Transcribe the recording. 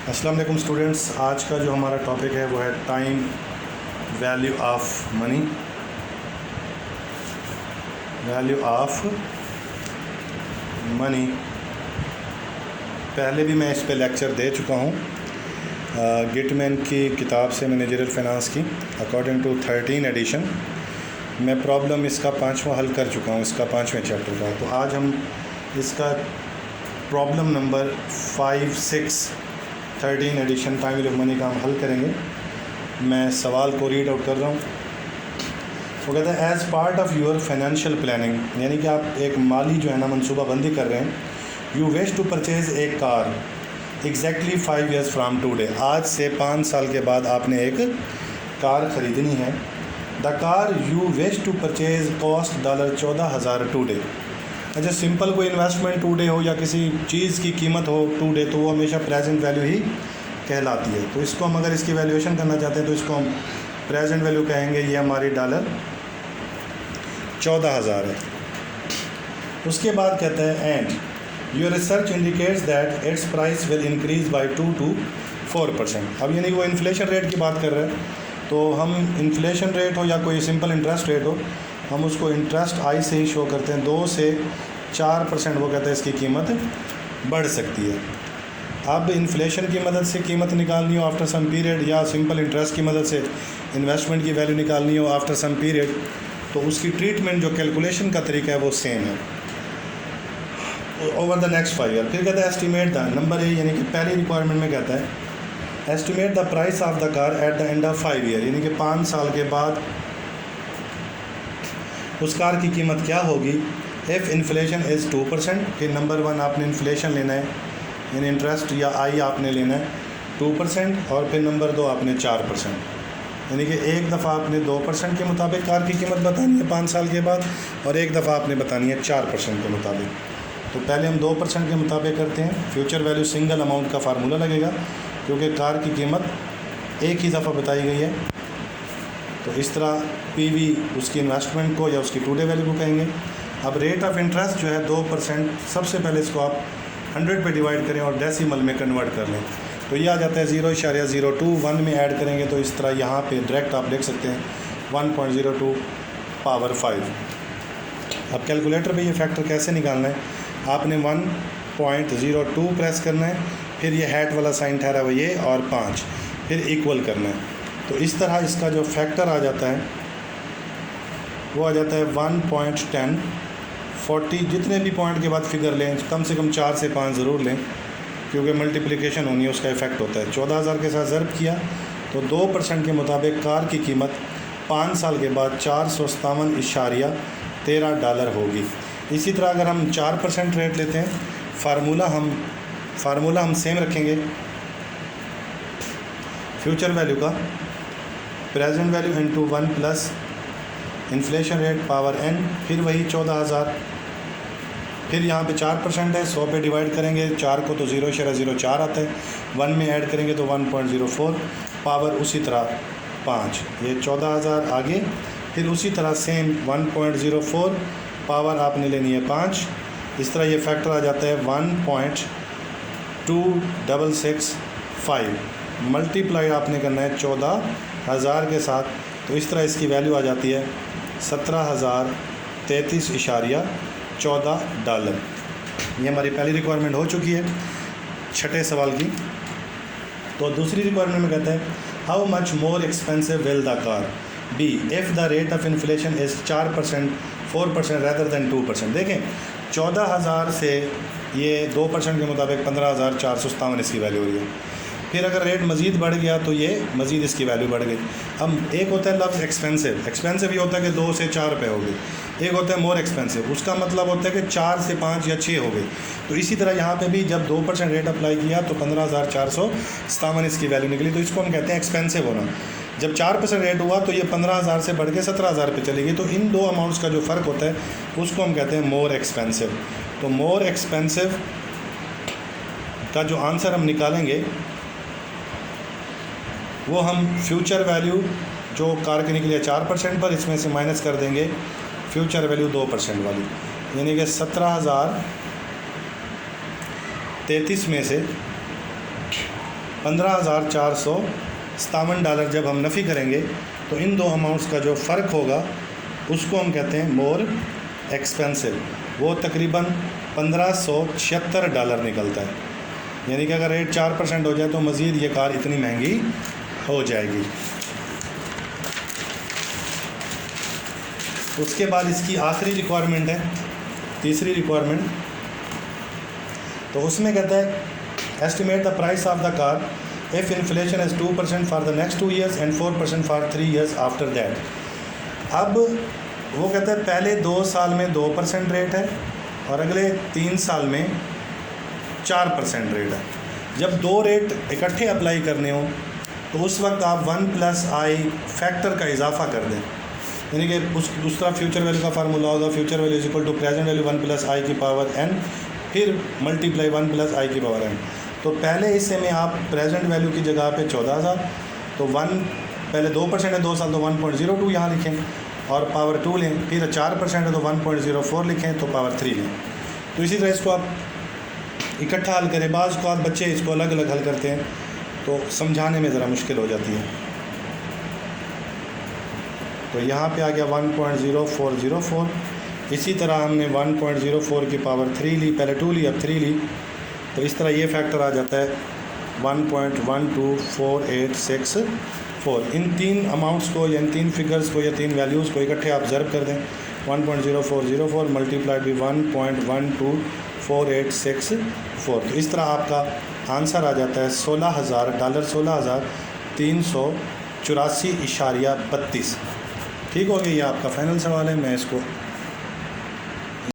अस्सलाम वालेकुम स्टूडेंट्स, आज का जो हमारा टॉपिक है वो है time value of money. Value of money पहले भी मैं इस पे लेक्चर दे चुका हूँ गिटमैन की किताब से, मैनेजरियल फाइनेंस की, अकॉर्डिंग टू 13 एडिशन। मैं प्रॉब्लम इसका 5वां हल कर चुका हूँ, इसका 5वें चैप्टर का। तो आज हम इसका problem number 5, 6, 13 edition time value of money का हम हल करेंगे। मैं सवाल को रीड आउट कर रहा हूँ। वो कहता है as part of your financial planning, यानी कि आप एक माली जो है ना मनसूबाबंदी कर रहे हैं। You wish to purchase a car exactly 5 years from today. आज से 5 साल के बाद आपने एक कार ख़रीदनी है। The car you wish to purchase cost $14,000 today. अच्छा, सिंपल कोई इन्वेस्टमेंट टूडे हो या किसी चीज़ की कीमत हो टूडे, तो वो हमेशा प्रेजेंट वैल्यू ही कहलाती है। तो इसको हम अगर इसकी वैल्यूएशन करना चाहते हैं तो इसको हम प्रेजेंट वैल्यू कहेंगे। ये हमारी $14,000 है। उसके बाद कहता है and your research indicates that it's price will increase by 2 to 4%। अब यानी वो इन्फ्लेशन रेट की बात कर रहे हैं, तो हम इन्फ्लेशन रेट हो या कोई सिंपल इंटरेस्ट रेट हो, हम उसको इंटरेस्ट आई से ही शो करते हैं। 2 से 4% वो कहते हैं इसकी कीमत बढ़ सकती है। अब इन्फ्लेशन की मदद से कीमत निकालनी हो आफ्टर सम पीरियड, या सिंपल इंटरेस्ट की मदद से इन्वेस्टमेंट की वैल्यू निकालनी हो आफ्टर सम पीरियड, तो उसकी ट्रीटमेंट जो कैलकुलेशन का तरीका है वो सेम है ओवर द नेक्स्ट 5 year। फिर कहता है एस्टिमेट द नंबर ए, यानी कि पहली रिक्वायरमेंट में कहता है estimate the price of the car at the end of 5 year, यानी कि 5 साल के बाद उस कार की कीमत क्या होगी। इफ़ इन्फ्लेशन इज़ 2%, कि नंबर 1 आपने इन्फ्लेशन लेना है, यानी इंटरेस्ट या आई आपने लेना है 2%, और फिर नंबर 2 आपने 4%, यानी कि एक दफ़ा आपने 2% के मुताबिक कार की कीमत बतानी है 5 साल के बाद, और एक दफ़ा आपने बतानी है 4% के मुताबिक। तो पहले हम 2% के मुताबिक करते हैं। फ्यूचर वैल्यू सिंगल अमाउंट का फार्मूला लगेगा, क्योंकि कार की कीमत एक ही दफ़ा बताई गई है। तो इस तरह पीवी उसकी इन्वेस्टमेंट को या उसकी टूडे वैल्यू को कहेंगे। अब रेट ऑफ इंटरेस्ट जो है 2%, सबसे पहले इसको आप 100 पे डिवाइड करें और डेसिमल में कन्वर्ट कर लें, तो ये आ जाता है 0.02। 1 में ऐड करेंगे तो इस तरह यहाँ पे डायरेक्ट आप लिख सकते हैं 1.02 पावर 5। अब कैलकुलेटर पे ये फैक्टर कैसे निकालना है, आपने 1.02 प्रेस करना है, फिर ये हैट वाला साइन ठहरा हुआ ये, और 5, फिर इक्वल करना है। तो इस तरह इसका जो फैक्टर आ जाता है वो आ जाता है 1.10। 40 जितने भी पॉइंट के बाद फिगर लें, कम से कम 4 से 5 ज़रूर लें, क्योंकि मल्टीप्लिकेशन होनी है, उसका इफ़ेक्ट होता है। 14,000 के साथ ज़र्ब किया तो 2% के मुताबिक कार की कीमत 5 साल के बाद $457.13 होगी। इसी तरह अगर हम 4% रेट लेते हैं, फार्मूला हम सेम रखेंगे फ्यूचर वैल्यू का, present value into 1 plus inflation rate power n, फिर वही 14,000, फिर यहाँ पे 4% है, 100 पे डिवाइड करेंगे 4 को तो 0.04 आता है, 1 में ऐड करेंगे तो 1.04 पावर, उसी तरह 5, ये 14,000 आगे, फिर उसी तरह सेम 1.04 पावर आपने लेनी है 5। इस तरह ये फैक्टर आ जाता है 1.2665, मल्टीप्लाई आपने करना है 14,000 के साथ, तो इस तरह इसकी वैल्यू आ जाती है $17,033.14। ये हमारी पहली रिक्वायरमेंट हो चुकी है छठे सवाल की। तो दूसरी रिक्वायरमेंट में कहता है how much more expensive will the car be if the rate of inflation is 4% rather than 2%। देखें 14,000 से ये 2% के मुताबिक 15,457 इसकी वैल्यू हो रही है। फिर अगर रेट मज़ीद बढ़ गया तो ये मज़ीद इसकी वैल्यू बढ़ गई। अब एक होता है लफ्ज़ एक्सपेंसिव, एक्सपेंसिव ये होता है कि 2 से 4 रुपये हो गए। एक होता है मोर एक्सपेंसिव, उसका मतलब होता है कि 4 से 5 या 6 हो गई। तो इसी तरह यहाँ पे भी जब 2% रेट अप्लाई किया तो 15,457 इसकी वैल्यू निकली, तो इसको हम कहते हैं एक्सपेंसिव होना। जब 4% रेट हुआ तो ये 15,000 से बढ़ के 17,000 पे चली गई। तो इन दो अमाउंट्स का जो फ़र्क होता है उसको हम कहते हैं मोर एक्सपेंसिव। तो मोर एक्सपेंसिव का जो आंसर हम निकालेंगे वो हम फ्यूचर वैल्यू जो कार की निकली है 4% पर, इसमें से माइनस कर देंगे फ्यूचर वैल्यू 2% वाली, यानी कि 17,033 में से $15,457 जब हम नफ़ी करेंगे तो इन दो अमाउंट्स का जो फ़र्क होगा उसको हम कहते हैं मोर एक्सपेंसिव। वो तकरीबन $1,576 निकलता है। यानी कि अगर रेट 4% हो जाए तो मज़ीद ये कार इतनी महंगी हो जाएगी। उसके बाद इसकी आखिरी रिक्वायरमेंट है, तीसरी रिक्वायरमेंट, तो उसमें कहता है estimate the price of the car if inflation is 2% for the next 2 years and 4% for 3 years after that. अब वो कहता है पहले 2 साल में 2% रेट है और अगले 3 साल में 4% रेट है। जब दो रेट इकट्ठे अप्लाई करने हो तो उस वक्त आप 1+i फैक्टर का इजाफा कर दें। यानी कि उस दूसरा फ्यूचर वैल्यू का फार्मूला होगा future value is equal to present value 1+i की पावर n, फिर मल्टीप्लाई 1+i की पावर n। तो पहले हिस्से में आप प्रेजेंट वैल्यू की जगह पे 14,000, तो 1 पहले 2% है 2 साल तो 1.02 यहाँ लिखें और पावर 2 लें, फिर 4% है तो 1.04 लिखें तो पावर 3 लें। तो इसी तरह इसको आप इकट्ठा हल करें। बाज़ को बच्चे इसको अलग अलग हल करते हैं तो समझाने में ज़रा मुश्किल हो जाती है। तो यहाँ पे आ गया 1.0404। इसी तरह हमने 1.04 की पावर 3 ली, पहले 2 ली अब 3 ली, तो इस तरह ये फैक्टर आ जाता है 1.124864। इन तीन अमाउंट्स को या इन तीन फिगर्स को या तीन वैल्यूज़ को इकट्ठे आप ज़र्ब कर दें 1.0404 मल्टीप्लाइड बाई 1.124864। तो इस तरह आपका आंसर आ जाता है $16,384.32। ठीक हो गया, ये आपका फाइनल सवाल है। मैं इसको